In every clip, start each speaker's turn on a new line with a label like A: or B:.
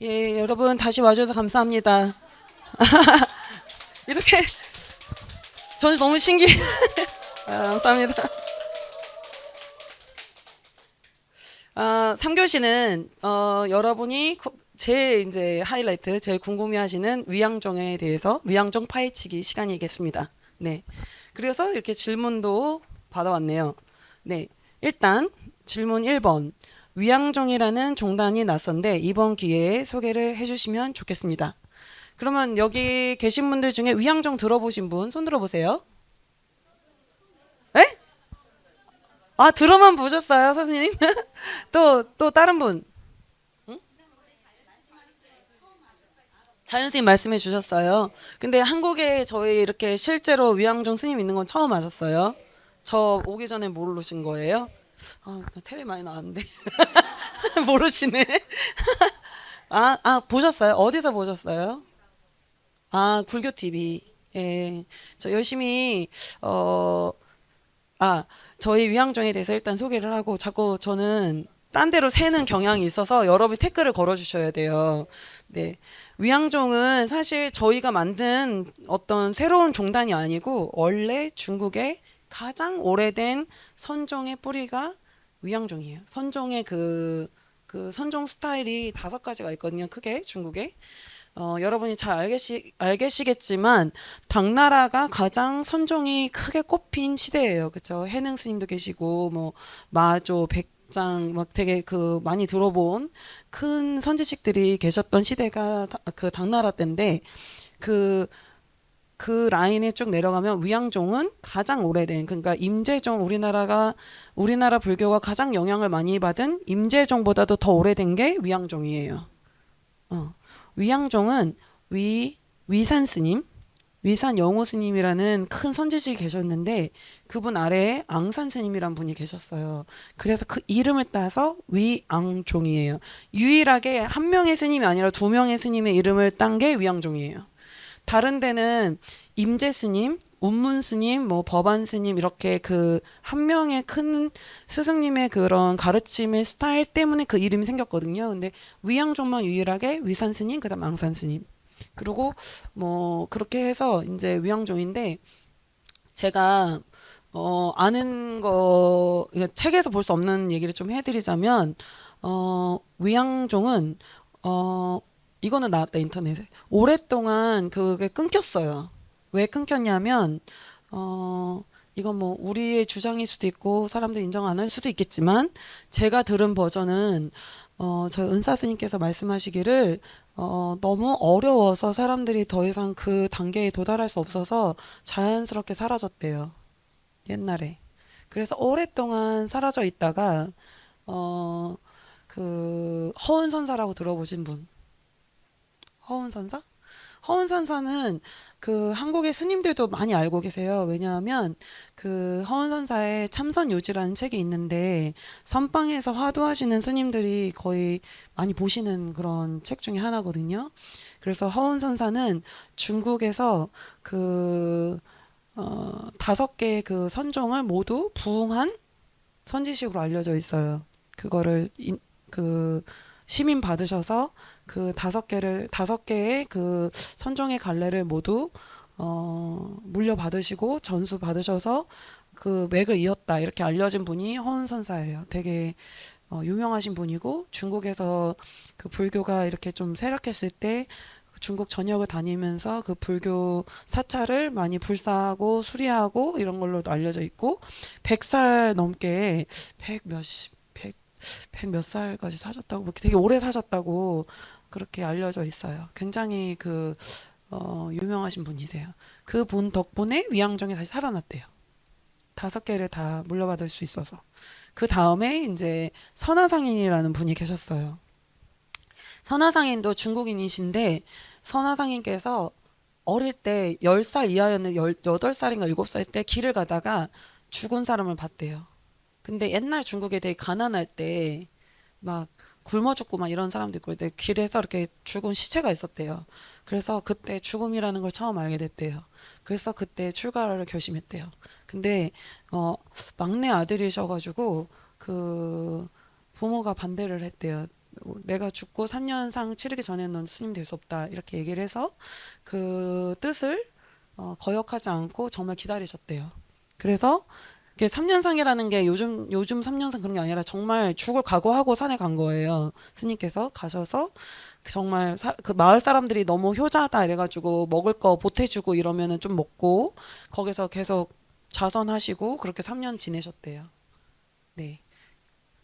A: 예, 여러분 다시 와줘서 감사합니다. 이렇게 저는 너무 신기해. 감사합니다. 3교시는 여러분이 제일 이제 하이라이트, 제일 궁금해하시는 위양종에 대해서 위양종 파헤치기 시간이겠습니다. 네. 그래서 이렇게 질문도 받아왔네요. 네. 일단 질문 1번. 위양종이라는 종단이 낯선데 이번 기회에 소개를 해주시면 좋겠습니다. 그러면 여기 계신 분들 중에 위양종 들어보신 분 손 들어보세요. 에? 들어만 보셨어요, 선생님? 또 다른 분. 자연 스님 말씀해 주셨어요. 근데 한국에 저희 이렇게 실제로 위양종 스님 있는 건 처음 아셨어요? 저 오기 전에 모르신 거예요? 나 텔레 많이 나왔는데 모르시네. 보셨어요? 어디서 보셨어요? 불교 TV. 예, 저 열심히 어, 저희 위양종에 대해서 일단 소개를 하고 자꾸 저는 딴 데로 새는 경향이 있어서 여러분이 댓글을 걸어주셔야 돼요. 네. 위양종은 사실 저희가 만든 어떤 새로운 종단이 아니고 원래 중국의 가장 오래된 선종의 뿌리가 위양종이에요. 선종의 그 선종 스타일이 5가지가 있거든요. 크게 중국에. 여러분이 잘 알겠지만 당나라가 가장 선종이 크게 꼽힌 시대예요. 그쵸? 해능 스님도 계시고 뭐 마조, 백장 막 되게 그 많이 들어본 큰 선지식들이 계셨던 시대가 그 당나라 때인데 그 그 라인에 쭉 내려가면 위양종은 가장 오래된 그러니까 임재종 우리나라 불교가 가장 영향을 많이 받은 임재종보다도 더 오래된 게 위양종이에요. 어. 위양종은 위산 스님, 위산 영호 스님이라는 큰 선지식이 계셨는데 그분 아래에 앙산 스님이란 분이 계셨어요. 그래서 그 이름을 따서 위앙종이에요. 유일하게 한 명의 스님이 아니라 2명의 스님의 이름을 딴 게 위양종이에요. 다른 데는 임재 스님, 운문 스님, 뭐 법안 스님 이렇게 그 한 명의 큰 스승님의 그런 가르침의 스타일 때문에 그 이름이 생겼거든요. 근데 위양종만 유일하게 위산 스님, 그다음 앙산 스님. 그리고 뭐 그렇게 해서 이제 위양종인데 제가 아는 거 이거 책에서 볼 수 없는 얘기를 좀 해드리자면 위양종은 어 이거는 나왔다 인터넷에 오랫동안 그게 끊겼어요. 왜 끊겼냐면 이건 뭐 우리의 주장일 수도 있고 사람들이 인정 안 할 수도 있겠지만 제가 들은 버전은 저희 은사 스님께서 말씀하시기를 너무 어려워서 사람들이 더 이상 그 단계에 도달할 수 없어서 자연스럽게 사라졌대요. 옛날에. 그래서 오랫동안 사라져 있다가 어, 그 허운선사라고 들어보신 분. 허운선사? 허운선사는 그 한국의 스님들도 많이 알고 계세요. 왜냐하면 그 허운선사의 참선요지라는 책이 있는데 선방에서 화두하시는 스님들이 거의 많이 보시는 그런 책 중에 하나거든요. 그래서 허운선사는 중국에서 그 5개의 그 선종을 모두 부흥한 선지식으로 알려져 있어요. 그거를 그 시민 받으셔서 그 5개의 그 선종의 갈래를 모두 물려받으시고 전수 받으셔서 그 맥을 이었다 이렇게 알려진 분이 허은선사예요. 되게 유명하신 분이고 중국에서 그 불교가 이렇게 좀 쇠락했을 때 중국 전역을 다니면서 그 불교 사찰을 많이 불사하고 수리하고 이런 걸로도 알려져 있고 100살 넘게 100 몇십 100몇 살까지 사셨다고 뭐 되게 오래 사셨다고 그렇게 알려져 있어요. 굉장히 그 유명하신 분이세요. 그 분 덕분에 위양종이 다시 살아났대요. 5개를 다 물려받을 수 있어서. 그 다음에 이제 선화상인이라는 분이 계셨어요. 선화상인도 중국인이신데 선화상인께서 어릴 때 10살 이하였는데 18살인가 7살 때 길을 가다가 죽은 사람을 봤대요. 근데 옛날 중국에 되게 가난할 때 막 굶어 죽고 막 이런 사람도 있고 근데 길에서 이렇게 죽은 시체가 있었대요. 그래서 그때 죽음이라는 걸 처음 알게 됐대요. 그래서 그때 출가를 결심했대요. 근데 막내 아들이셔가지고 그 부모가 반대를 했대요. 내가 죽고 3년상 치르기 전에는 넌 스님 될 수 없다 이렇게 얘기를 해서 그 뜻을 거역하지 않고 정말 기다리셨대요. 그래서 이게 3년상이라는 게 요즘 3년상 그런 게 아니라 정말 죽을 각오하고 산에 간 거예요. 스님께서 가셔서 정말 그 마을 사람들이 너무 효자다 이래가지고 먹을 거 보태주고 이러면은 좀 먹고 거기서 계속 자선하시고 그렇게 3년 지내셨대요. 네.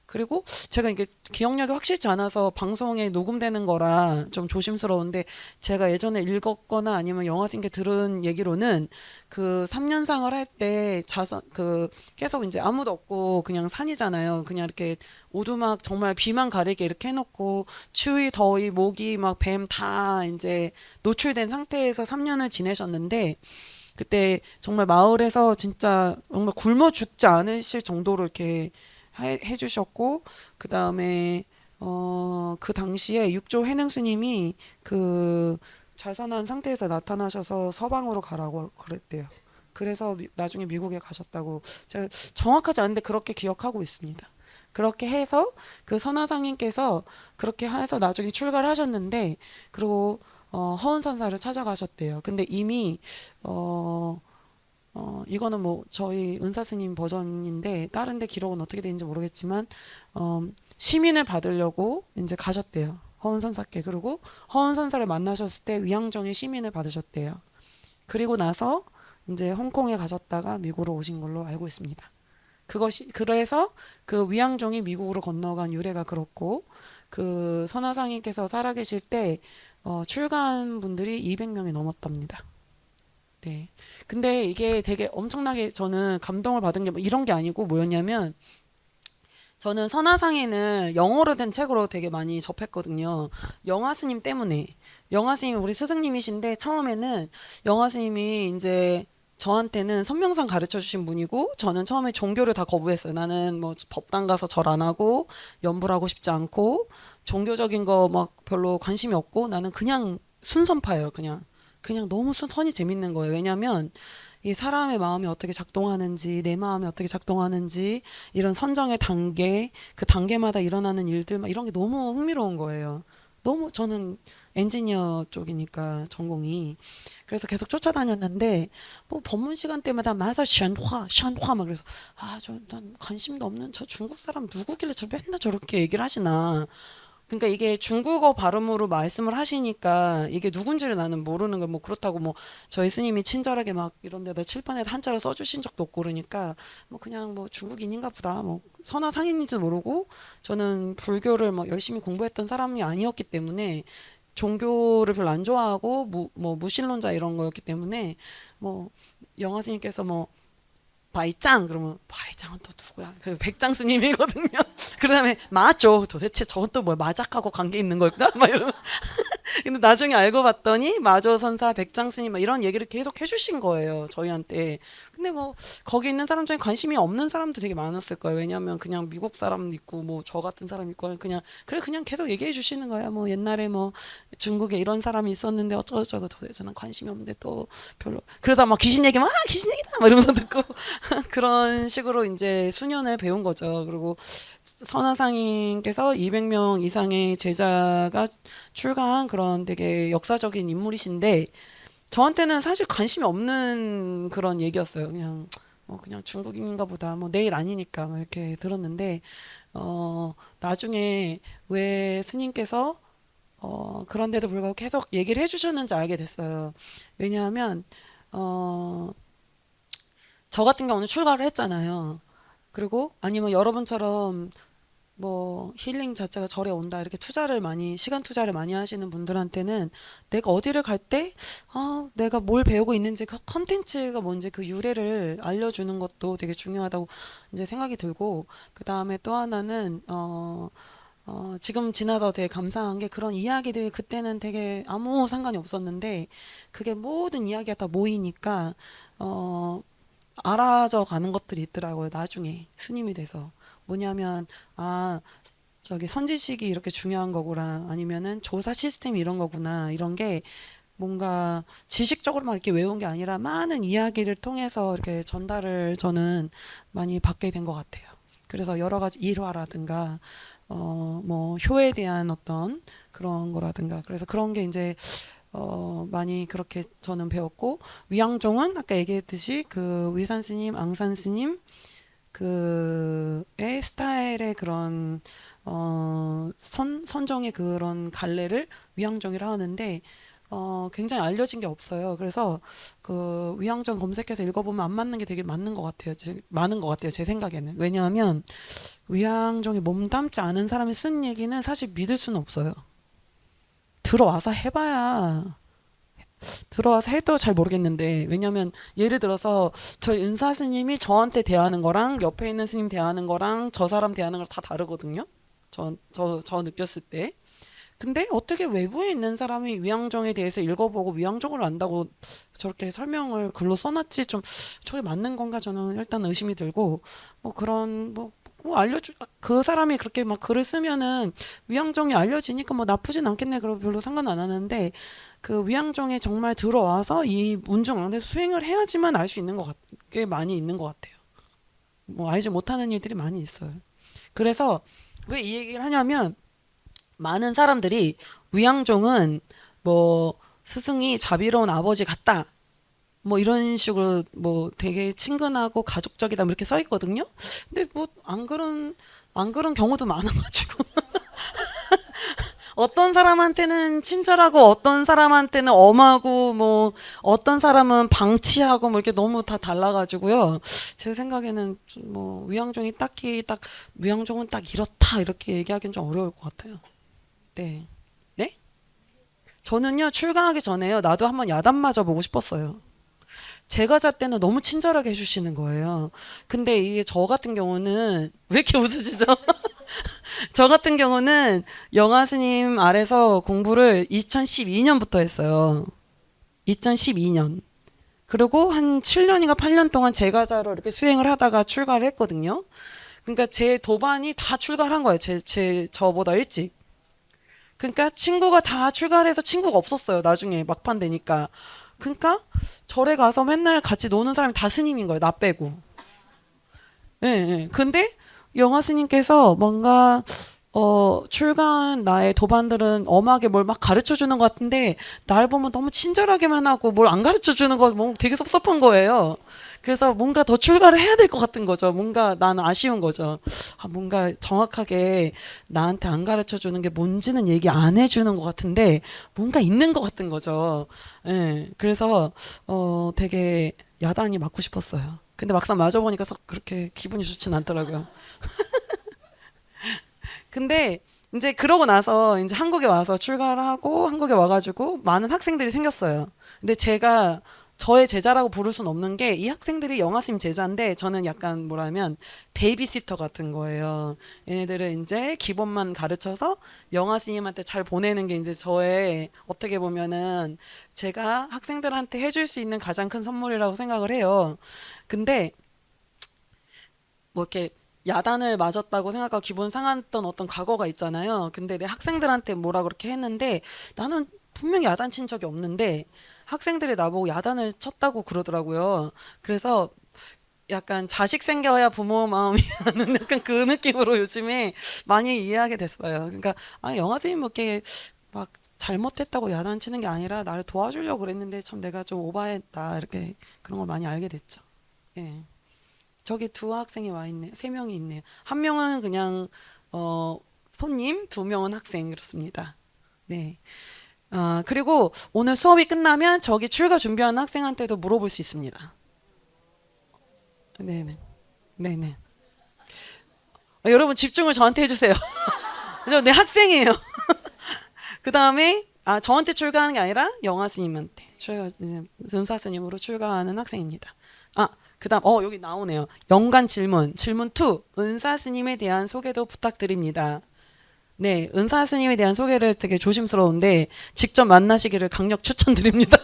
A: 그리고 제가 이게 기억력이 확실치 않아서 방송에 녹음되는 거라 좀 조심스러운데 제가 예전에 읽었거나 아니면 영화생게 들은 얘기로는 그 3년상을 할 때 자선 그 계속 이제 아무도 없고 그냥 산이잖아요. 그냥 이렇게 오두막 정말 비만 가리게 이렇게 해놓고 추위 더위 모기 막 뱀 다 이제 노출된 상태에서 3년을 지내셨는데 그때 정말 마을에서 진짜 정말 굶어 죽지 않으실 정도로 이렇게 해주셨고 그 다음에 그 당시에 육조 해능 스님이 그 자선한 상태에서 나타나셔서 서방으로 가라고 그랬대요. 그래서 나중에 미국에 가셨다고 제가 정확하지 않은데 그렇게 기억하고 있습니다. 그렇게 해서 그 선화상인께서 그렇게 해서 나중에 출가를 하셨는데 그리고 허은선사를 찾아가셨대요. 근데 이미 어, 이거는 뭐 저희 은사 스님 버전인데 다른 데 기록은 어떻게 되는지 모르겠지만 어, 시민을 받으려고 이제 가셨대요. 허은선사께. 그리고 허은선사를 만나셨을 때 위양정의 시민을 받으셨대요. 그리고 나서 이제 홍콩에 가셨다가 미국으로 오신 걸로 알고 있습니다. 그것이 그래서 그 위양종이 미국으로 건너간 유래가 그렇고 그 선화상인께서 살아계실 때 출가한 분들이 200명이 넘었답니다. 네. 근데 이게 되게 엄청나게 저는 감동을 받은 게 뭐 이런 게 아니고 뭐였냐면 저는 선화상에는 영어로 된 책으로 되게 많이 접했거든요. 영화 스님 때문에. 영화 스님 우리 스승님이신데 처음에는 영화 스님이 이제 저한테는 선명상 가르쳐 주신 분이고 저는 처음에 종교를 다 거부했어요. 나는 뭐 법당 가서 절 안 하고 연불하고 싶지 않고 종교적인 거 막 별로 관심이 없고 나는 그냥 순선파예요. 그냥 너무 선이 재밌는 거예요. 왜냐면 이 사람의 마음이 어떻게 작동하는지, 내 마음이 어떻게 작동하는지, 이런 선정의 단계, 그 단계마다 일어나는 일들, 막 이런 게 너무 흥미로운 거예요. 너무 저는 엔지니어 쪽이니까 전공이. 그래서 계속 쫓아다녔는데, 뭐 법문 시간 때마다 마사 샨화, 샨화, 막 그래서, 난 관심도 없는 저 중국 사람 누구길래 저 맨날 저렇게 얘기를 하시나. 그러니까 이게 중국어 발음으로 말씀을 하시니까 이게 누군지를 나는 모르는 거 뭐 그렇다고 뭐 저희 스님이 친절하게 막 이런 데다 칠판에 한자로 써주신 적도 없고 그러니까 뭐 그냥 뭐 중국인인가 보다 뭐 선화 상인인지도 모르고 저는 불교를 막 열심히 공부했던 사람이 아니었기 때문에 종교를 별로 안 좋아하고 뭐 무신론자 이런 거였기 때문에 뭐 영화 스님께서 뭐 바이짱 그러면 바이짱은 또 누구야? 그 백장 스님이거든요. 그다음에 맞죠. 도대체 저건 또 뭐야? 마작하고 관계 있는 걸까? 막 이러면 근데 나중에 알고 봤더니 마조 선사 백장 스님 막 이런 얘기를 계속 해주신 거예요. 저희한테. 근데 뭐 거기 있는 사람 중에 관심이 없는 사람도 되게 많았을 거예요. 왜냐하면 그냥 미국 사람 있고 뭐 저 같은 사람 있고 그냥 계속 얘기해 주시는 거예요. 뭐 옛날에 뭐 중국에 이런 사람이 있었는데 어쩌고저쩌고 도대체 는 관심이 없는데 또 별로 그러다 막 귀신 얘기 막 귀신 얘기다 막 이러면서 듣고 그런 식으로 이제 수년을 배운 거죠. 그리고 선화상인께서 200명 이상의 제자가 출가한 그런 되게 역사적인 인물이신데 저한테는 사실 관심이 없는 그런 얘기였어요. 그냥 중국인가 보다. 뭐 내일 아니니까 막 이렇게 들었는데 나중에 왜 스님께서 그런데도 불구하고 계속 얘기를 해주셨는지 알게 됐어요. 왜냐하면 어, 저 같은 경우는 출가를 했잖아요. 그리고 아니면 여러분처럼 뭐 힐링 자체가 절에 온다 이렇게 시간 투자를 많이 하시는 분들한테는 내가 어디를 갈 때 내가 뭘 배우고 있는지 그 컨텐츠가 뭔지 그 유래를 알려주는 것도 되게 중요하다고 이제 생각이 들고 그 다음에 또 하나는 지금 지나서 되게 감사한 게 그런 이야기들이 그때는 되게 아무 상관이 없었는데 그게 모든 이야기가 다 모이니까 어, 알아져 가는 것들이 있더라고요. 나중에 스님이 돼서. 뭐냐면, 저기 선지식이 이렇게 중요한 거구나. 아니면은 조사 시스템이 이런 거구나. 이런 게 뭔가 지식적으로만 이렇게 외운 게 아니라 많은 이야기를 통해서 이렇게 전달을 저는 많이 받게 된 것 같아요. 그래서 여러 가지 일화라든가 뭐 효에 대한 어떤 그런 거라든가 그래서 그런 게 이제 많이 그렇게 저는 배웠고 위양종은 아까 얘기했듯이 그 위산 스님, 앙산 스님 그의 스타일의 그런 선정의 그런 갈래를 위양종이라 하는데 굉장히 알려진 게 없어요. 그래서 그 위양종 검색해서 읽어보면 안 맞는 게 되게 많은 것 같아요. 많은 것 같아요. 제 생각에는. 왜냐하면 위양종이 몸담지 않은 사람이 쓴 얘기는 사실 믿을 수는 없어요. 들어와서 해봐야 들어와서 해도 잘 모르겠는데 왜냐면 예를 들어서 저희 은사 스님이 저한테 대하는 거랑 옆에 있는 스님 대하는 거랑 저 사람 대하는 거랑 다 다르거든요. 저 느꼈을 때. 근데 어떻게 외부에 있는 사람이 위양정에 대해서 읽어보고 위양정을 안다고 저렇게 설명을 글로 써놨지 좀 저게 맞는 건가 저는 일단 의심이 들고 뭐 그런 뭐 알려주 그 사람이 그렇게 막 글을 쓰면은 위양정이 알려지니까 뭐 나쁘진 않겠네 그러고 별로 상관 안 하는데 그 위양정에 정말 들어와서 이 문중 안에서 수행을 해야지만 알 수 있는 게 많이 있는 것 같아요. 뭐 알지 못하는 일들이 많이 있어요. 그래서 왜 이 얘기를 하냐면 많은 사람들이 위양종은 뭐 스승이 자비로운 아버지 같다. 뭐 이런 식으로 뭐 되게 친근하고 가족적이다 뭐 이렇게 써 있거든요. 근데 뭐 안 그런 경우도 많아가지고 어떤 사람한테는 친절하고 어떤 사람한테는 엄하고 뭐 어떤 사람은 방치하고 뭐 이렇게 너무 다 달라가지고요. 제 생각에는 뭐 위양종이 딱히 딱 위양종은 딱 이렇다 이렇게 얘기하기는 좀 어려울 것 같아요. 네. 네? 저는요, 출강하기 전에요, 나도 한번 야단 맞아보고 싶었어요. 제가 잘 때는 너무 친절하게 해주시는 거예요. 근데 이게 저 같은 경우는, 왜 이렇게 웃으시죠? 저 같은 경우는 영화 스님 아래서 공부를 2012년부터 했어요. 2012년. 그리고 한 7년인가 8년 동안 제가자로 이렇게 수행을 하다가 출가를 했거든요. 그러니까 제 도반이 다 출가를 한 거예요. 저보다 일찍. 그러니까 친구가 다 출가를 해서 친구가 없었어요. 나중에 막판 되니까. 그러니까 절에 가서 맨날 같이 노는 사람이 다 스님인 거예요. 나 빼고. 예, 예. 근데 영화 스님께서 뭔가 출가한 나의 도반들은 엄하게 뭘 막 가르쳐 주는 것 같은데 날 보면 너무 친절하게만 하고 뭘 안 가르쳐 주는 거 뭐 되게 섭섭한 거예요. 그래서 뭔가 더 출가를 해야 될 것 같은 거죠. 뭔가 나는 아쉬운 거죠. 뭔가 정확하게 나한테 안 가르쳐 주는 게 뭔지는 얘기 안 해주는 것 같은데 뭔가 있는 것 같은 거죠. 예. 그래서 되게 야단이 맞고 싶었어요. 근데 막상 맞아보니까 썩 그렇게 기분이 좋진 않더라고요. 근데 이제 그러고 나서 이제 한국에 와서 출가를 하고 한국에 와가지고 많은 학생들이 생겼어요. 근데 제가 저의 제자라고 부를 순 없는 게 이 학생들이 영화쌤 제자인데 저는 약간 뭐라면 베이비시터 같은 거예요. 얘네들은 이제 기본만 가르쳐서 영화쌤한테 잘 보내는 게 이제 저의 어떻게 보면은 제가 학생들한테 해줄 수 있는 가장 큰 선물이라고 생각을 해요. 근데 뭐 이렇게 야단을 맞았다고 생각하고 기분 상했던 어떤 과거가 있잖아요. 근데 내 학생들한테 뭐라 그렇게 했는데 나는 분명히 야단 친 적이 없는데 학생들이 나보고 야단을 쳤다고 그러더라고요. 그래서 약간 자식 생겨야 부모 마음이 하는 약간 그 느낌으로 요즘에 많이 이해하게 됐어요. 그러니까 영화 선생님 뭐 이렇게 막 잘못했다고 야단치는 게 아니라 나를 도와주려고 그랬는데 참 내가 좀 오바했다 이렇게 그런 걸 많이 알게 됐죠. 예. 저기 두 학생이 와 있네. 세 명이 있네요. 한 명은 그냥 어, 손님, 두 명은 학생 그렇습니다. 네. 그리고 오늘 수업이 끝나면 저기 출가 준비하는 학생한테도 물어볼 수 있습니다. 네네. 네네. 여러분 집중을 저한테 해주세요. 내 학생이에요. 그 다음에 저한테 출가하는 게 아니라 영화 스님한테 은사 스님으로 출가하는 학생입니다. 그다음 여기 나오네요. 연관 질문 2. 은사 스님에 대한 소개도 부탁드립니다. 네, 은사 스님에 대한 소개를 되게 조심스러운데 직접 만나시기를 강력 추천드립니다.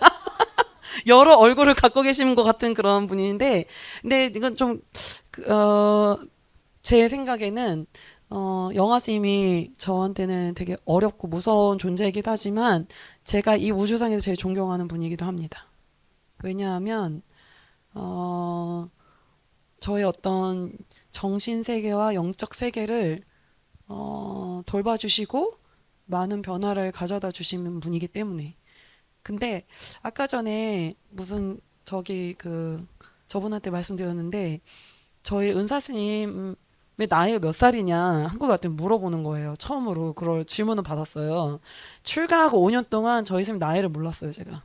A: 여러 얼굴을 갖고 계신 것 같은 그런 분인데, 근데 이건 좀, 그, 제 생각에는, 영화 스님이 저한테는 되게 어렵고 무서운 존재이기도 하지만, 제가 이 우주상에서 제일 존경하는 분이기도 합니다. 왜냐하면, 저의 어떤 정신 세계와 영적 세계를 돌봐주시고 많은 변화를 가져다 주시는 분이기 때문에. 근데 아까 전에 무슨 저분한테 말씀드렸는데 저희 은사 스님 왜 나이가 몇 살이냐 한국 왔더니 물어보는 거예요. 처음으로 그걸 질문을 받았어요. 출가하고 5년 동안 저희 스님 나이를 몰랐어요, 제가.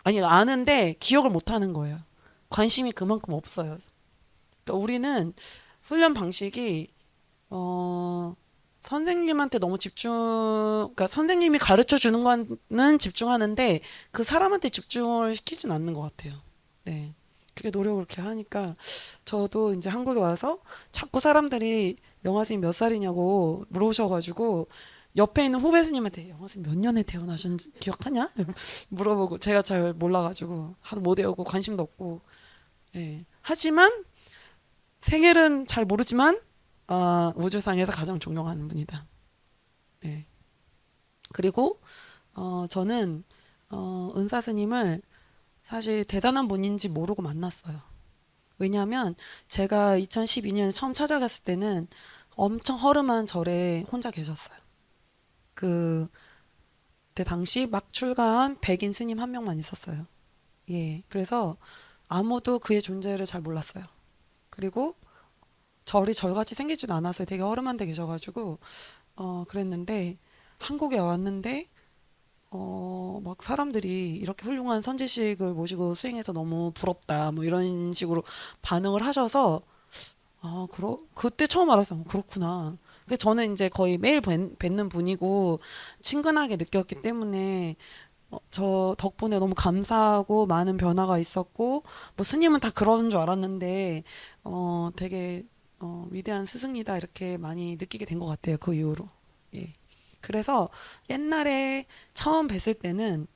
A: 아니 아는데 기억을 못 하는 거예요. 관심이 그만큼 없어요. 그러니까 우리는 훈련 방식이 어 선생님한테 너무 그러니까 선생님이 가르쳐 주는 거는 집중하는데 그 사람한테 집중을 시키진 않는 것 같아요. 네. 그렇게 노력을 그렇게 하니까 저도 이제 한국에 와서 자꾸 사람들이 영화 선생님 몇 살이냐고 물어보셔가지고 옆에 있는 후배 스님한테 영화 선생님 몇 년에 태어나셨는지 기억하냐? 물어보고 제가 잘 몰라가지고 하도 못 외우고 관심도 없고 예. 하지만 생일은 잘 모르지만 우주상에서 가장 존경하는 분이다. 네. 그리고 저는 은사 스님을 사실 대단한 분인지 모르고 만났어요. 왜냐하면 제가 2012년에 처음 찾아갔을 때는 엄청 허름한 절에 혼자 계셨어요. 그때 당시 막 출가한 백인 스님 한 명만 있었어요. 예, 그래서 아무도 그의 존재를 잘 몰랐어요. 그리고 절이 절같이 생기지도 않았어요. 되게 허름한 데 계셔가지고 그랬는데 한국에 왔는데 막 사람들이 이렇게 훌륭한 선지식을 모시고 수행해서 너무 부럽다 뭐 이런 식으로 반응을 하셔서 그때 처음 알았어요. 그렇구나. 그 저는 이제 거의 매일 뵙는 분이고 친근하게 느꼈기 때문에 저 덕분에 너무 감사하고 많은 변화가 있었고 뭐 스님은 다 그런 줄 알았는데 되게 위대한 스승이다 이렇게 많이 느끼게 된 것 같아요. 그 이후로. 예. 그래서 옛날에 처음 뵀을 때는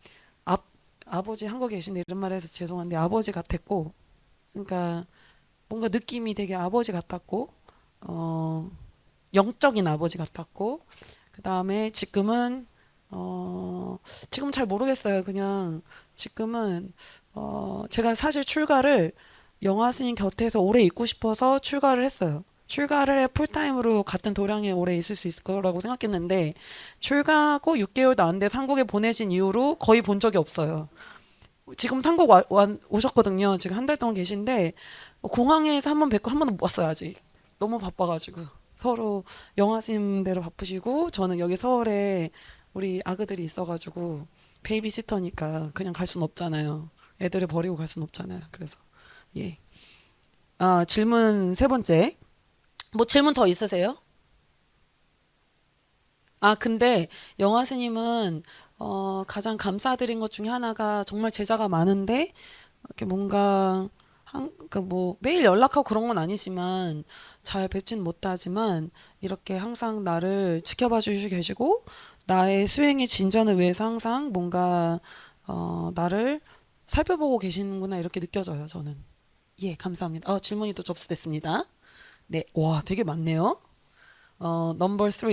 A: 아, 아버지 한국에 계신데 이런 말 해서 죄송한데 아버지 같았고 그러니까 뭔가 느낌이 되게 아버지 같았고 어, 영적인 아버지 같았고 그 다음에 지금 잘 모르겠어요. 그냥 지금은 제가 사실 출가를 영화 스님 곁에서 오래 있고 싶어서 출가를 했어요. 출가를 해 풀타임으로 같은 도량에 오래 있을 수 있을 거라고 생각했는데 출가하고 6개월도 안 돼서 한국에 보내신 이후로 거의 본 적이 없어요. 지금 한국 오셨거든요. 지금 한 달 동안 계신데 공항에서 한 번 뵙고 한 번도 못 봤어요 아직. 너무 바빠가지고 서로 영화심대로 바쁘시고 저는 여기 서울에 우리 아그들이 있어가지고 베이비시터니까 그냥 갈 순 없잖아요. 애들을 버리고 갈 순 없잖아요. 그래서 예. 질문 세 번째. 뭐 질문 더 있으세요? 근데 영화 스님은 가장 감사드린 것 중에 하나가 정말 제자가 많은데 이렇게 뭔가 그뭐 매일 연락하고 그런 건 아니지만 잘 뵙진 못하지만 이렇게 항상 나를 지켜봐 주시고 계시고 나의 수행의 진전을 위해서 항상 뭔가 나를 살펴보고 계시는구나 이렇게 느껴져요 저는. 예, 감사합니다. 질문이 또 접수됐습니다. 네, 와, 되게 많네요. 넘버 3.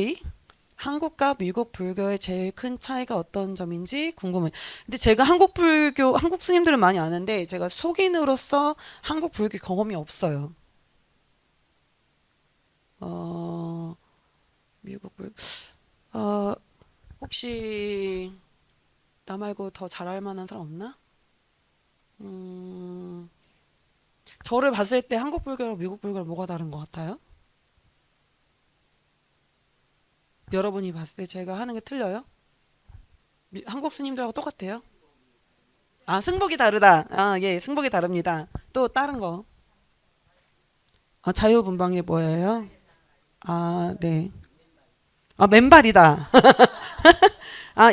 A: 한국과 미국 불교의 제일 큰 차이가 어떤 점인지 궁금해요. 근데 제가 한국 스님들은 많이 아는데 제가 속인으로서 한국 불교 경험이 없어요. 어, 미국 어, 혹시 나 말고 더 잘할 만한 사람 없나? 음, 저를 봤을 때 한국 불교랑 미국 불교랑 뭐가 다른 것 같아요? 여러분이 봤을 때 제가 하는 게 틀려요? 한국 스님들하고 똑같아요? 승복이 다르다. 예, 승복이 다릅니다. 또 다른 거. 자유분방이 뭐예요? 네. 맨발이다.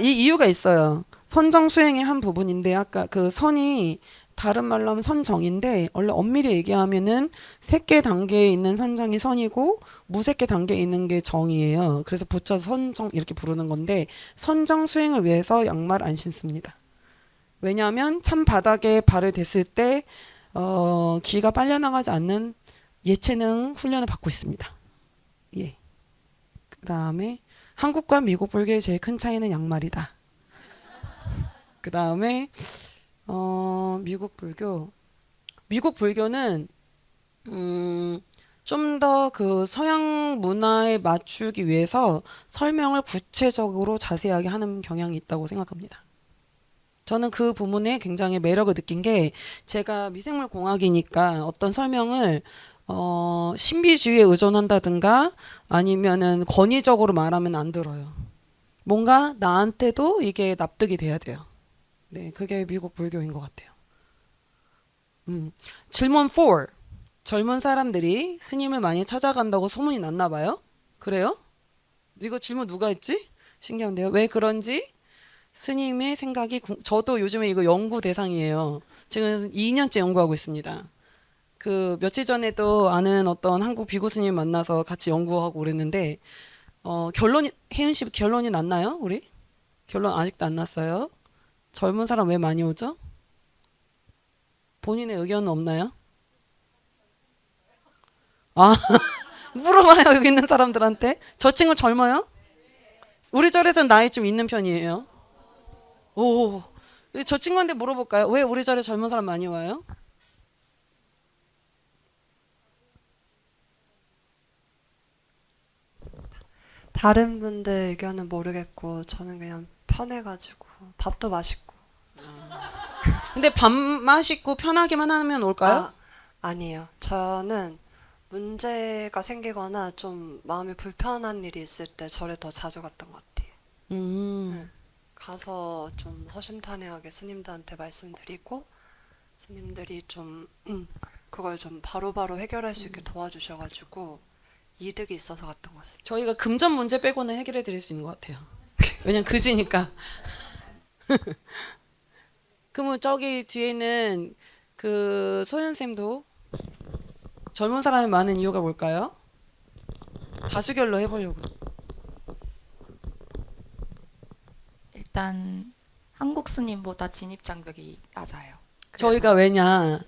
A: 이 이유가 있어요. 선정 수행의 한 부분인데 아까 그 선이 다른 말로 하면 선정인데 원래 엄밀히 얘기하면은 색계 단계에 있는 선정이 선이고 무색계 단계에 있는 게 정이에요. 그래서 붙여서 선정 이렇게 부르는 건데 선정 수행을 위해서 양말 안 신습니다. 왜냐하면 참 바닥에 발을 댔을 때 기가 빨려나가지 않는 예체능 훈련을 받고 있습니다. 예. 그 다음에 한국과 미국 불교의 제일 큰 차이는 양말이다. 그 다음에 미국 불교는 음, 좀 더 그 서양 문화에 맞추기 위해서 설명을 구체적으로 자세하게 하는 경향이 있다고 생각합니다. 저는 그 부분에 굉장히 매력을 느낀 게 제가 미생물 공학이니까 어떤 설명을 신비주의에 의존한다든가 아니면은 권위적으로 말하면 안 들어요. 뭔가 나한테도 이게 납득이 돼야 돼요. 네, 그게 미국 불교인 것 같아요. 질문 4. 젊은 사람들이 스님을 많이 찾아간다고 소문이 났나 봐요? 그래요? 이거 질문 누가 했지? 신기한데요. 왜 그런지 스님의 생각이 저도 요즘에 이거 연구 대상이에요. 지금 2년째 연구하고 있습니다. 그 며칠 전에도 아는 어떤 한국 비구 스님 만나서 같이 연구하고 그랬는데 결론이 혜윤 씨 결론이 났나요? 우리? 결론 아직도 안 났어요. 젊은 사람 왜 많이 오죠? 본인의 의견은 없나요? 아, 물어봐요. 여기 있는 사람들한테. 저 친구 젊어요? 우리 절에서는 나이 좀 있는 편이에요. 오, 저 친구한테 물어볼까요? 왜 우리 절에 젊은 사람 많이 와요?
B: 다른 분들 의견은 모르겠고 저는 그냥 편해가지고 밥도 맛있고.
A: 근데 밥 맛있고 편하게만 하면 올까요?
B: 아, 아니에요. 저는 문제가 생기거나 좀 마음이 불편한 일이 있을 때 절에 더 자주 갔던 것 같아요. 네.
A: 음,
B: 가서 좀 허심탄회하게 스님들한테 말씀드리고 스님들이 좀 그걸 좀 바로바로 해결할 수 있게 도와주셔가지고 이득이 있어서 갔던 것 같습니다.
A: 저희가 금전 문제 빼고는 해결해 드릴 수 있는 것 같아요. 왜냐면 그지니까. 그러면 저기 뒤에는 그 소연쌤도 젊은 사람이 많은 이유가 뭘까요? 다수결로 해보려고.
C: 일단 한국 스님보다 진입 장벽이 낮아요.
A: 저희가
C: 그래서
A: 왜냐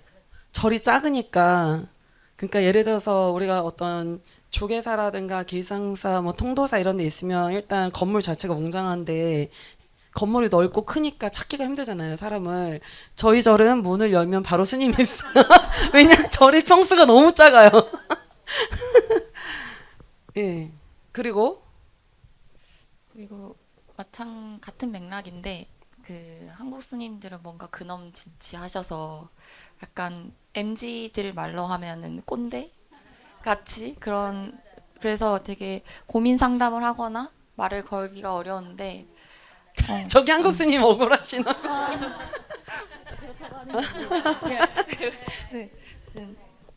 A: 절이 작으니까 그러니까 예를 들어서 우리가 어떤 조계사라든가 길상사 뭐 통도사 이런 데 있으면 일단 건물 자체가 웅장한데 건물이 넓고 크니까 찾기가 힘들잖아요 사람을. 저희 절은 문을 열면 바로 스님이 있어요. 왜냐 절이 평수가 너무 작아요. 예. 그리고
C: 그리고 마찬 같은 맥락인데 그 한국 스님들은 뭔가 근엄진지하셔서 약간 MZ들 말로 하면은 꼰대 같이 그런 그래서 되게 고민 상담을 하거나 말을 걸기가 어려운데
A: 저기 한국 스님 억울하시나?
C: 네.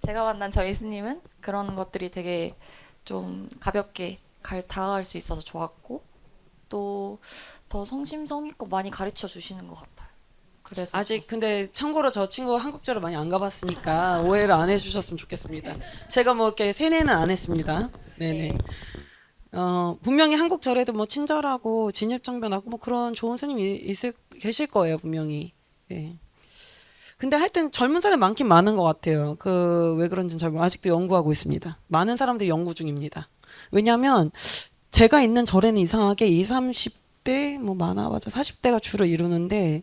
C: 제가 만난 저희 스님은 그런 것들이 되게 좀 가볍게 다가갈 수 있어서 좋았고 또 더 성심성의껏 많이 가르쳐 주시는 것 같아요. 그래서
A: 아직
C: 좋았어요.
A: 근데 참고로 저 친구 한국절을 많이 안 가봤으니까 오해를 안 해주셨으면 좋겠습니다. 제가 뭐 이렇게 세뇌는 안 했습니다. 네네. 분명히 한국절에도 뭐 친절하고 진입장변하고 뭐 그런 좋은 스님이 계실 거예요 분명히. 예. 근데 하여튼 젊은 사람이 많긴 많은 것 같아요. 그 왜 그런지는 아직도 연구하고 있습니다. 많은 사람들이 연구 중입니다. 왜냐하면 제가 있는 절에는 이상하게 20, 30대 뭐 많아봤자 40대가 주로 이루는데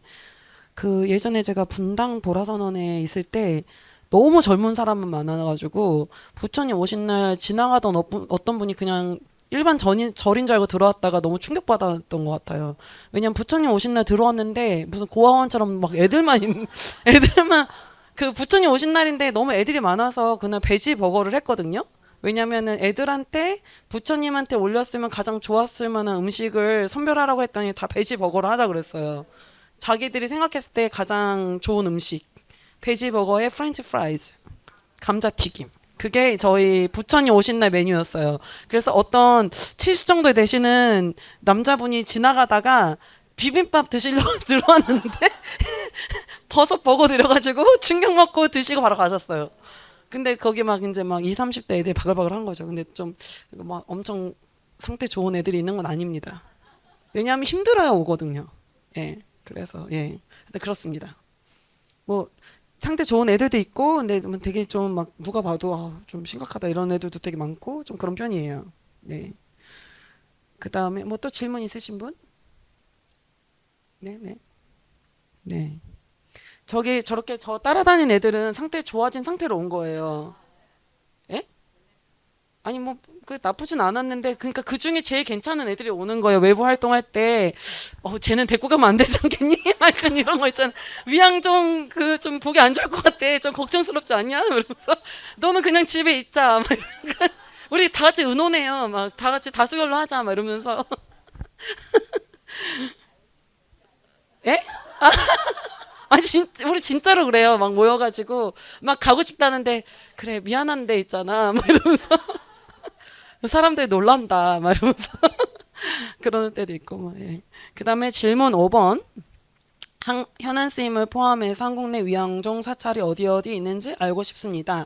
A: 그 예전에 제가 분당 보라선언에 있을 때 너무 젊은 사람만 많아가지고 부처님 오신 날 지나가던 어떤 분이 그냥 일반 절인 줄 알고 들어왔다가 너무 충격받았던 것 같아요. 왜냐면 부처님 오신 날 들어왔는데 무슨 고아원처럼 막 애들만 있는 애들만 그 부처님 오신 날인데 너무 애들이 많아서 그날 배지 버거를 했거든요. 왜냐면은 애들한테 부처님한테 올렸으면 가장 좋았을 만한 음식을 선별하라고 했더니 다 배지 버거를 하자 그랬어요. 자기들이 생각했을 때 가장 좋은 음식 베지버거에 프렌치 프라이즈 감자튀김 그게 저희 부처님 오신 날 메뉴였어요. 그래서 어떤 70 정도 되시는 남자분이 지나가다가 비빔밥 드시려고 들어왔는데 버섯 버거 드려가지고 충격 먹고 드시고 바로 가셨어요. 근데 거기 막 이제 막 20, 30대 애들이 바글바글 한 거죠. 근데 좀 막 엄청 상태 좋은 애들이 있는 건 아닙니다. 왜냐하면 힘들어야 오거든요. 예. 그래서 예. 근데 그렇습니다. 뭐 상태 좋은 애들도 있고 근데 뭐 되게 좀 막 누가 봐도 좀 심각하다 이런 애들도 되게 많고 좀 그런 편이에요. 네. 그다음에 뭐 또 질문 있으신 분? 네, 네. 네. 저기 저렇게 저 따라다니는 애들은 상태 좋아진 상태로 온 거예요. 예? 아니 뭐 그 나쁘진 않았는데 그러니까 그 중에 제일 괜찮은 애들이 오는 거예요. 외부 활동할 때 쟤는 데리고 가면 안 되지 않겠니? 약간 이런 거 있잖아. 위양종 그 좀 보기 안 좋을 것 같아. 좀 걱정스럽지 않냐? 이러면서 너는 그냥 집에 있자. 막 이러니까 우리 다 같이 의논해요. 막 다 같이 다수결로 하자. 막 이러면서 예? 아니 우리 진짜로 그래요. 막 모여가지고 막 가고 싶다는데 그래 미안한데 있잖아. 막 이러면서 사람들이 놀란다. 막 이러면서 그러는 때도 있고. 뭐, 예. 그다음에 질문 5번. 현안 쓰임을 포함해서 한국 내 위양종 사찰이 어디 어디 있는지 알고 싶습니다.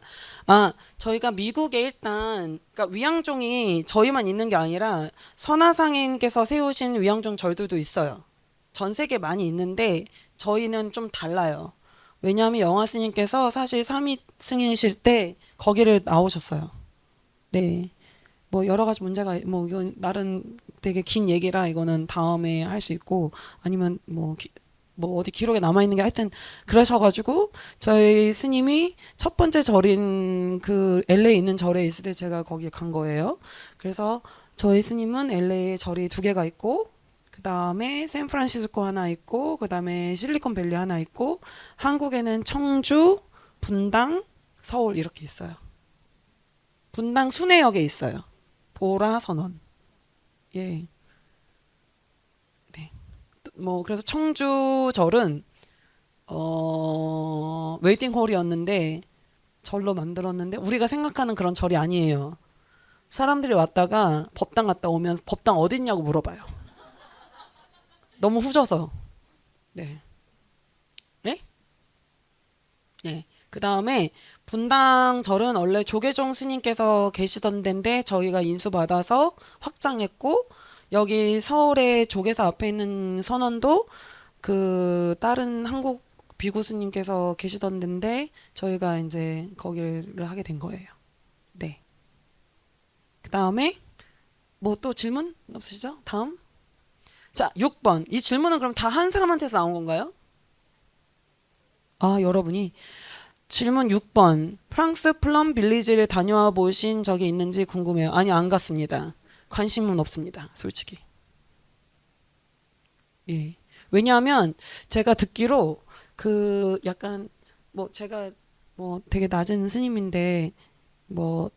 A: 저희가 미국에 일단 그러니까 위양종이 저희만 있는 게 아니라 선화상인께서 세우신 위양종 절들도 있어요. 전 세계 많이 있는데 저희는 좀 달라요. 왜냐하면 영화 스님께서 사실 3위 승이실 때 거기를 나오셨어요. 네. 뭐 여러 가지 문제가 뭐 이건 나름 되게 긴 얘기라 이거는 다음에 할 수 있고 아니면 뭐 어디 기록에 남아 있는 게 하여튼 그러셔가지고 저희 스님이 첫 번째 절인 그 LA 있는 절에 있을 때 제가 거기 간 거예요. 그래서 저희 스님은 LA에 절이 2개가 있고 그 다음에 샌프란시스코 하나 있고 그 다음에 실리콘밸리 하나 있고 한국에는 청주, 분당, 서울 이렇게 있어요. 분당 순회역에 있어요. 보라 선원. 예. 네. 뭐 그래서 청주절은 웨이팅홀이었는데 절로 만들었는데 우리가 생각하는 그런 절이 아니에요. 사람들이 왔다가 법당 갔다 오면 법당 어딨냐고 물어봐요. 너무 후져서. 네. 네? 네. 그 다음에 분당절은 원래 조계종 스님께서 계시던 데인데 저희가 인수받아서 확장했고 여기 서울의 조계사 앞에 있는 선원도 그 다른 한국 비구 스님께서 계시던 데인데 저희가 이제 거기를 하게 된 거예요. 네. 그 다음에 뭐 또 질문 없으시죠? 다음. 자, 6번. 이 질문은 그럼 다 한 사람한테서 나온 건가요? 여러분이. 질문 6번. 프랑스 플럼 빌리지를 다녀와 보신 적이 있는지 궁금해요. 아니, 안 갔습니다. 관심은 없습니다. 솔직히. 예. 왜냐하면 제가 듣기로 그 약간 뭐 제가 뭐 되게 낮은 스님인데 뭐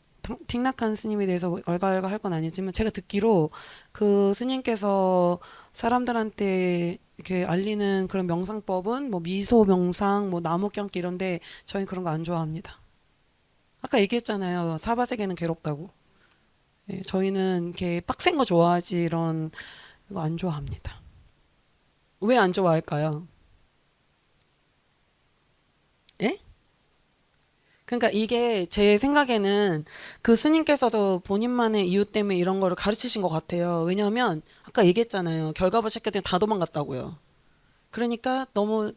A: 틱낙한 스님에 대해서 얼갈가 할 건 아니지만 제가 듣기로 그 스님께서 사람들한테 이렇게 알리는 그런 명상법은 뭐 미소 명상, 뭐 나무 껴안기 이런데 저희는 그런 거 안 좋아합니다. 아까 얘기했잖아요. 사바세계는 괴롭다고. 예, 저희는 이렇게 빡센 거 좋아하지 이런 거 안 좋아합니다. 왜 안 좋아할까요? 예? 그러니까 이게 제 생각에는 그 스님께서도 본인만의 이유 때문에 이런 거를 가르치신 것 같아요. 왜냐하면 아까 얘기했잖아요. 결과부 새끼들 다 도망갔다고요. 그러니까 너무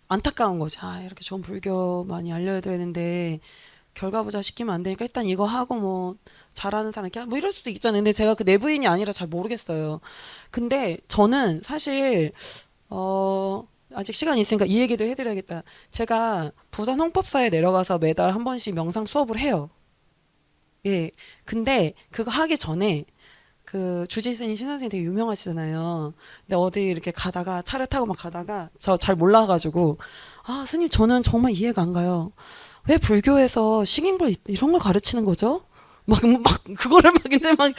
A: 안타까운 거지. 이렇게 좋은 불교 많이 알려야 되는데 결과부자 시키면 안 되니까 일단 이거 하고 뭐 잘하는 사람 이렇게 뭐 이럴 수도 있잖아요. 근데 제가 그 내부인이 아니라 잘 모르겠어요. 근데 저는 사실 아직 시간이 있으니까 이 얘기도 해드려야겠다. 제가 부산 홍법사에 내려가서 매달 한 번씩 명상 수업을 해요. 예. 근데 그거 하기 전에 그 주지스님 신선생님 되게 유명하시잖아요. 근데 어디 이렇게 가다가 차를 타고 막 가다가 저 잘 몰라가지고 스님 저는 정말 이해가 안 가요. 왜 불교에서 식인불 이런 걸 가르치는 거죠? 막 그거를 막 이제 난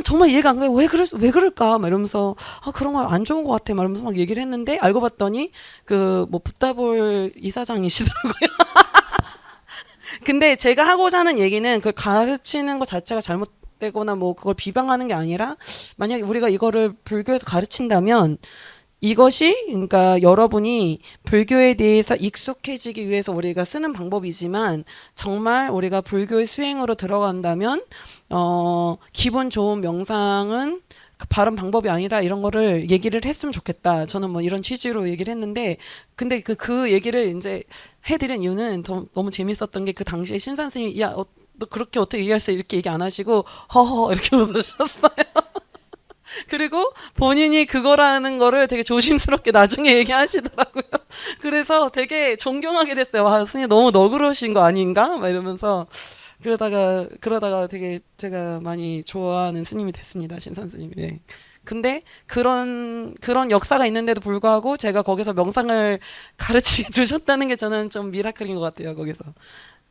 A: 정말 이해가 안 가요. 왜 그럴까? 막 이러면서 그런 거 안 좋은 것 같아. 막 이러면서 막 얘기를 했는데 알고 봤더니 그 뭐 붓다볼 이사장이시더라고요. 근데 제가 하고자 하는 얘기는 그 가르치는 것 자체가 잘못되거나 뭐 그걸 비방하는 게 아니라 만약에 우리가 이거를 불교에서 가르친다면 이것이 그러니까 여러분이 불교에 대해서 익숙해지기 위해서 우리가 쓰는 방법이지만 정말 우리가 불교의 수행으로 들어간다면 기분 좋은 명상은 바른 방법이 아니다 이런 거를 얘기를 했으면 좋겠다. 저는 뭐 이런 취지로 얘기를 했는데 근데 그 얘기를 이제 해드린 이유는 너무 재밌었던 게 그 당시에 신산 스님이 너 그렇게 어떻게 얘기할 수 이렇게 얘기 안 하시고 허허 이렇게 웃으셨어요. 그리고 본인이 그거라는 거를 되게 조심스럽게 나중에 얘기하시더라고요. 그래서 되게 존경하게 됐어요. 스님 너무 너그러우신 거 아닌가? 막 이러면서 그러다가 되게 제가 많이 좋아하는 스님이 됐습니다. 신선 스님이. 네. 근데 그런 역사가 있는데도 불구하고 제가 거기서 명상을 가르치게 두셨다는 게 저는 좀 미라클인 것 같아요. 거기서.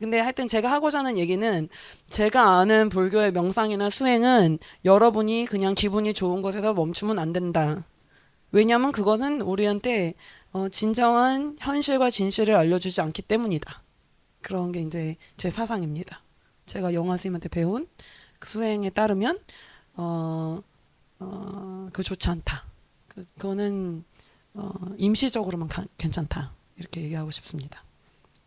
A: 근데 하여튼 제가 하고자 하는 얘기는 제가 아는 불교의 명상이나 수행은 여러분이 그냥 기분이 좋은 곳에서 멈추면 안 된다. 왜냐하면 그거는 우리한테 진정한 현실과 진실을 알려주지 않기 때문이다. 그런 게 이제 제 사상입니다. 제가 영화 선생님한테 배운 그 수행에 따르면 그거 좋지 않다. 그거는 임시적으로만 괜찮다. 이렇게 얘기하고 싶습니다.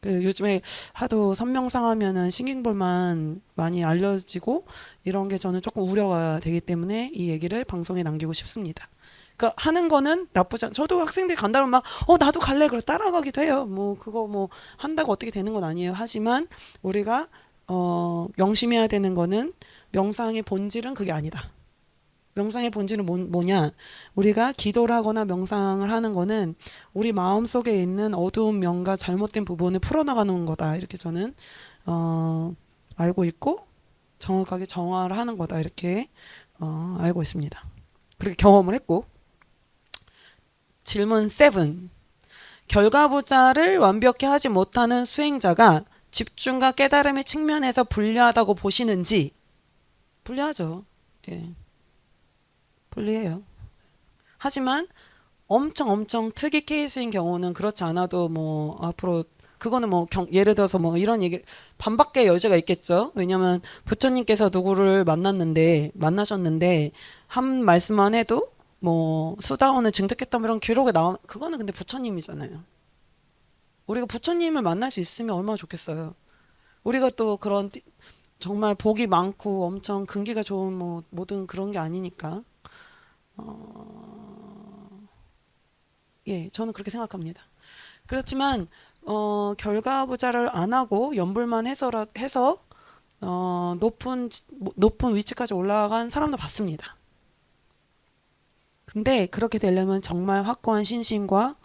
A: 요즘에 하도 선명상하면은 신경볼만 많이 알려지고 이런 게 저는 조금 우려가 되기 때문에 이 얘기를 방송에 남기고 싶습니다. 그러니까 하는 거는 나쁘지 않. 저도 학생들이 간다면 막 나도 갈래 그래 따라가기도 해요. 뭐 그거 뭐 한다고 어떻게 되는 건 아니에요. 하지만 우리가 명심해야 되는 거는 명상의 본질은 그게 아니다. 명상의 본질은 뭐냐? 우리가 기도를 하거나 명상을 하는 거는 우리 마음 속에 있는 어두운 면과 잘못된 부분을 풀어나가는 거다. 이렇게 저는 알고 있고 정확하게 정화를 하는 거다. 이렇게 알고 있습니다. 그렇게 경험을 했고 질문 7. 결과보자를 완벽히 하지 못하는 수행자가 집중과 깨달음의 측면에서 불리하다고 보시는지. 불리하죠. 예. 불리해요. 하지만 엄청 특이 케이스인 경우는 그렇지 않아도 뭐 앞으로 그거는 뭐 예를 들어서 뭐 이런 얘기 반박의 여지가 있겠죠. 왜냐면 부처님께서 누구를 만나셨는데 한 말씀만 해도 뭐 수다원을 증득했다 뭐 이런 기록에 나온 그거는 근데 부처님이잖아요. 우리가 부처님을 만날 수 있으면 얼마나 좋겠어요. 우리가 또 그런 정말 복이 많고 엄청 근기가 좋은 뭐 모든 그런 게 아니니까. 예, 저는 그렇게 생각합니다. 그렇지만 결과보자를 안 하고 연불만 해서 높은 위치까지 올라간 사람도 봤습니다. 근데 그렇게 되려면 정말 확고한 신심과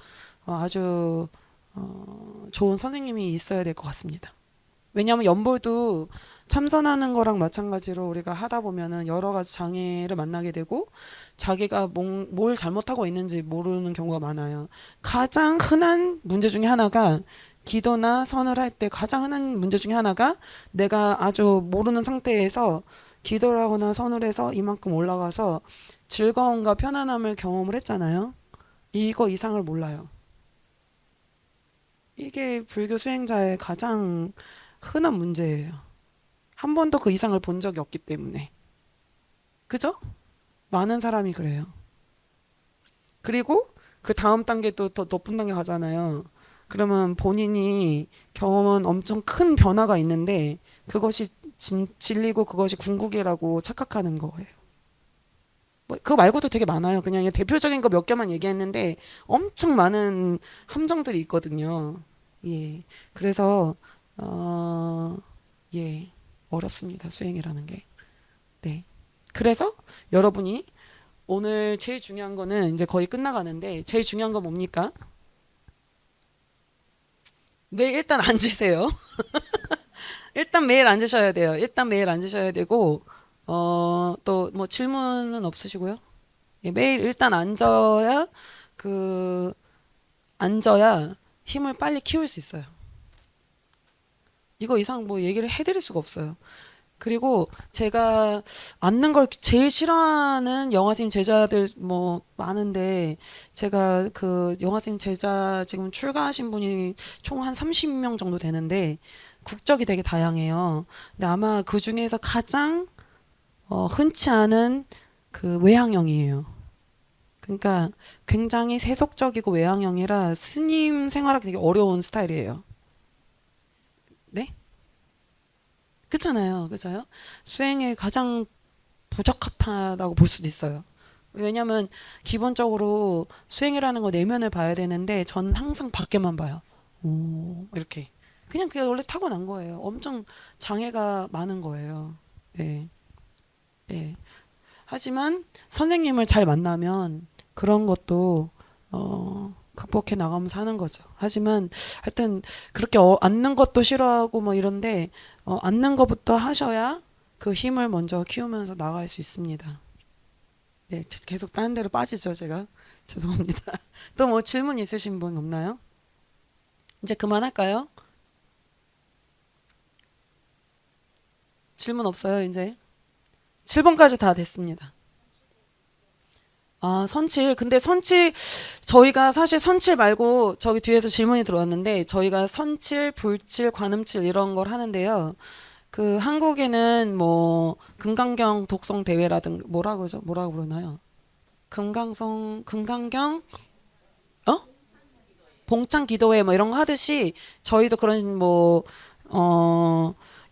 A: 아주 좋은 선생님이 있어야 될 것 같습니다. 왜냐하면 연보도 참선하는 거랑 마찬가지로 우리가 하다 보면은 여러 가지 장애를 만나게 되고 자기가 뭘 잘못하고 있는지 모르는 경우가 많아요. 가장 흔한 문제 중에 하나가 기도나 선을 할 때 가장 흔한 문제 중에 하나가 내가 아주 모르는 상태에서 기도를 하거나 선을 해서 이만큼 올라가서 즐거움과 편안함을 경험을 했잖아요. 이거 이상을 몰라요. 이게 불교 수행자의 가장 흔한 문제예요. 한 번도 그 이상을 본 적이 없기 때문에. 그죠? 많은 사람이 그래요. 그리고 그 다음 단계 또 더 높은 단계 가잖아요. 그러면 본인이 경험한 엄청 큰 변화가 있는데 그것이 진리고 그것이 궁극이라고 착각하는 거예요. 뭐 그거 말고도 되게 많아요. 그냥 대표적인 거 몇 개만 얘기했는데 엄청 많은 함정들이 있거든요. 예. 그래서 예. 어렵습니다. 수행이라는 게. 네. 그래서 여러분이 오늘 제일 중요한 거는 이제 거의 끝나가는데 제일 중요한 건 뭡니까? 매일 일단 앉으세요. 일단 매일 앉으셔야 돼요. 일단 매일 앉으셔야 되고 또 뭐 질문은 없으시고요. 예, 매일 일단 앉아야 힘을 빨리 키울 수 있어요. 이거 이상 뭐 얘기를 해드릴 수가 없어요. 그리고 제가 앉는 걸 제일 싫어하는 영화팀 제자들 뭐 많은데 제가 그 영화팀 제자 지금 출가하신 분이 총 한 30명 정도 되는데 국적이 되게 다양해요. 근데 아마 그 중에서 가장 흔치 않은 그 외향형이에요. 그러니까 굉장히 세속적이고 외향형이라 스님 생활하기 되게 어려운 스타일이에요. 네? 그렇잖아요. 그죠? 수행에 가장 부적합하다고 볼 수도 있어요. 왜냐면 기본적으로 수행이라는 거 내면을 봐야 되는데 전 항상 밖에만 봐요. 이렇게. 그냥 그게 원래 타고난 거예요. 엄청 장애가 많은 거예요. 네. 네. 하지만 선생님을 잘 만나면 그런 것도 극복해 나가면서 하는 거죠. 하지만 하여튼 그렇게 앉는 것도 싫어하고 뭐 이런데 앉는 것부터 하셔야 그 힘을 먼저 키우면서 나갈 수 있습니다. 네, 계속 다른 데로 빠지죠, 제가. 죄송합니다. 또 뭐 질문 있으신 분 없나요? 이제 그만할까요? 질문 없어요, 이제. 7번까지 다 됐습니다. 아, 선칠. 근데 선칠, 저희가 사실 선칠 말고 저기 뒤에서 질문이 들어왔는데 저희가 선칠, 불칠, 관음칠 이런 걸 하는데요. 그 한국에는 뭐 금강경 독성 대회라든가 뭐라 그러죠? 뭐라고 그러나요? 금강경 봉창 기도회 뭐 이런 거 하듯이 저희도 그런 뭐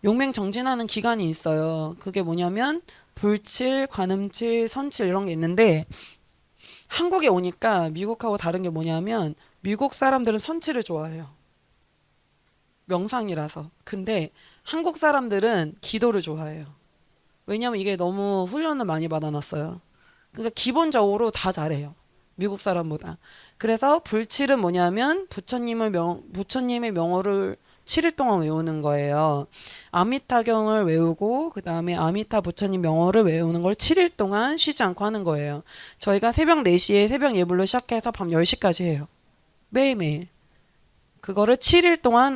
A: 용맹 정진하는 기간이 있어요. 그게 뭐냐면 불칠, 관음칠, 선칠 이런 게 있는데 한국에 오니까 미국하고 다른 게 뭐냐면 미국 사람들은 선칠을 좋아해요. 명상이라서. 근데 한국 사람들은 기도를 좋아해요. 왜냐면 이게 너무 훈련을 많이 받아놨어요. 그러니까 기본적으로 다 잘해요. 미국 사람보다. 그래서 불칠은 뭐냐면 부처님의 명호를 7일 동안 외우는 거예요. 아미타경을 외우고 그 다음에 아미타 부처님 명호를 외우는 걸 7일 동안 쉬지 않고 하는 거예요. 저희가 새벽 4시에 새벽 예불로 시작해서 밤 10시까지 해요. 매일매일. 그거를 7일 동안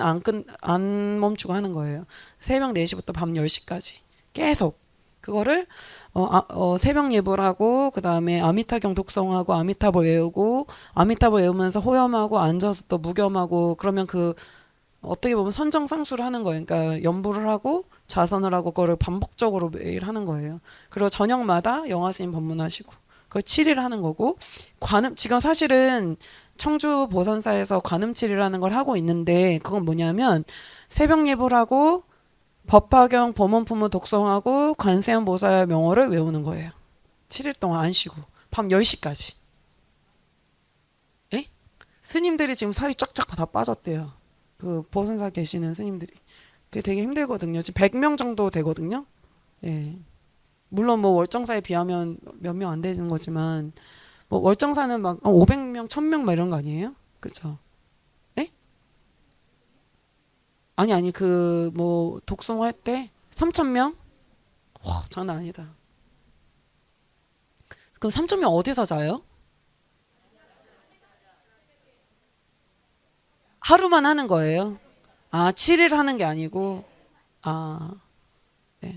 A: 안 멈추고 하는 거예요. 새벽 4시부터 밤 10시까지. 계속. 그거를 새벽 예불 하고 그 다음에 아미타경 독성하고 아미타불 외우고 아미타불 외우면서 호염하고 앉아서 또 무겸하고 그러면 그 어떻게 보면 선정상수를 하는 거예요. 그러니까 연부를 하고 좌선을 하고 그거를 반복적으로 매일 하는 거예요. 그리고 저녁마다 영화스님 법문하시고 그걸 7일 하는 거고 지금 사실은 청주 보선사에서 관음칠이라는 걸 하고 있는데 그건 뭐냐면 새벽 예불 하고 법화경 법문품을 독성하고 관세음 보살 명호를 외우는 거예요. 7일 동안 안 쉬고 밤 10시까지. 에? 스님들이 지금 살이 쫙쫙 다 빠졌대요. 그 보선사 계시는 스님들이. 그게 되게 힘들거든요. 지금 100명 정도 되거든요. 예. 물론 뭐 월정사에 비하면 몇 명 안 되는 거지만 뭐 월정사는 막 500명, 1000명 막 이런 거 아니에요? 그렇죠? 네? 아니 그 뭐 독송할 때 3000명? 와, 장난 아니다. 그럼 3000명 어디서 자요? 하루만 하는 거예요? 아, 7일 하는 게 아니고 아, 네.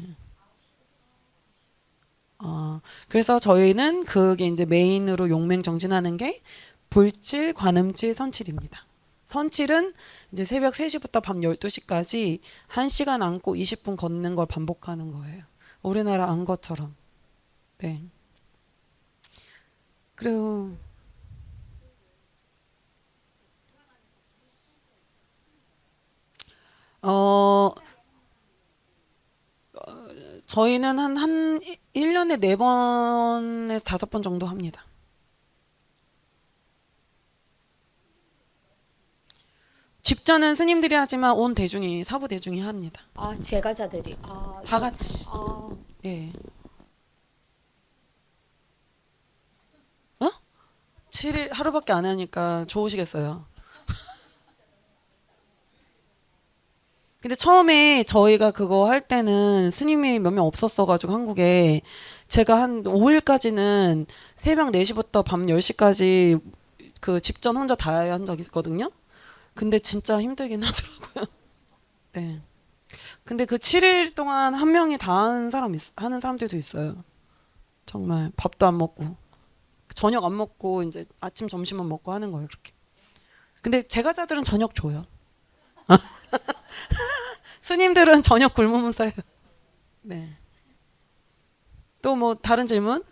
A: 그래서 저희는 그게 이제 메인으로 용맹 정진하는 게 불칠, 관음칠, 선칠입니다. 선칠은 이제 새벽 3시부터 밤 12시까지 1시간 앉고 20분 걷는 걸 반복하는 거예요. 우리나라 안거처럼. 네. 그리고 어 저희는 한 1년에 4번에서 5번 정도 합니다. 집전은 스님들이 하지만 온 대중이 사부 대중이 합니다.
D: 아, 제가자들이.
A: 다 같이.
D: 아,
A: 예. 7일 하루밖에 안 하니까 좋으시겠어요. 근데 처음에 저희가 그거 할 때는 스님이 몇 명 없었어가지고 한국에 제가 한 5일까지는 새벽 4시부터 밤 10시까지 그 집전 혼자 다 한 적 있거든요. 근데 진짜 힘들긴 하더라고요. 네. 근데 그 7일 동안 한 명이 다 하는 사람들도 있어요. 정말 밥도 안 먹고 저녁 안 먹고 이제 아침 점심만 먹고 하는 거예요, 그렇게. 근데 제가자들은 저녁 줘요. 스님들은 저녁 굶으면서 해요. 네. 또 뭐 다른 질문?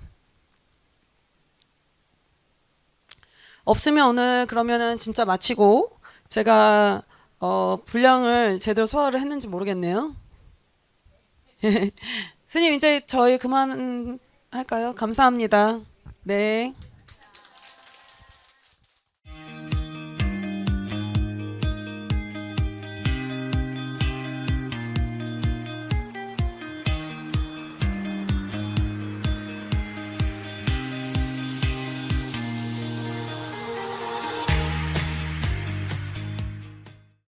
A: 없으면 오늘 그러면은 진짜 마치고 제가 분량을 제대로 소화를 했는지 모르겠네요. 스님 이제 저희 그만할까요? 감사합니다. 네.